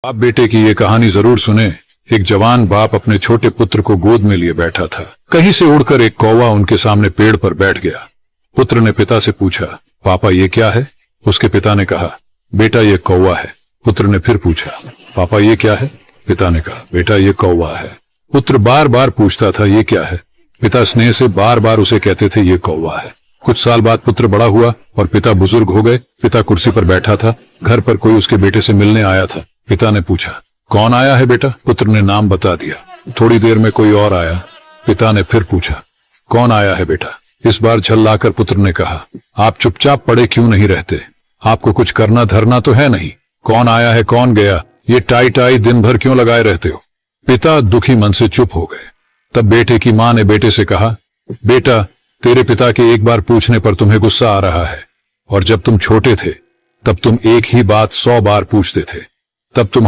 आप बेटे की ये कहानी जरूर सुने। एक जवान बाप अपने छोटे पुत्र को गोद में लिए बैठा था। कहीं से उड़कर एक कौवा उनके सामने पेड़ पर बैठ गया। पुत्र ने पिता से पूछा, पापा ये क्या है? उसके पिता ने कहा, बेटा ये कौवा है। पुत्र ने फिर पूछा, पापा ये क्या है? पिता ने कहा, बेटा ये कौवा है। पुत्र बार बार पूछता था, ये क्या है? पिता स्नेह से बार बार उसे कहते थे, ये कौवा है। कुछ साल बाद पुत्र बड़ा हुआ और पिता बुजुर्ग हो गए। पिता कुर्सी पर बैठा था। घर पर कोई उसके बेटे से मिलने आया था। पिता ने पूछा, कौन आया है बेटा? पुत्र ने नाम बता दिया। थोड़ी देर में कोई और आया। पिता ने फिर पूछा, कौन आया है बेटा? इस बार झल्लाकर पुत्र ने कहा, आप चुपचाप पड़े क्यों नहीं रहते? आपको कुछ करना धरना तो है नहीं। कौन आया है कौन गया, ये टाई टाई दिन भर क्यों लगाए रहते हो? पिता दुखी मन से चुप हो गए। तब बेटे की मां ने बेटे से कहा, बेटा तेरे पिता के एक बार पूछने पर तुम्हें गुस्सा आ रहा है, और जब तुम छोटे थे तब तुम एक ही बात 100 बार पूछते थे। तब तुम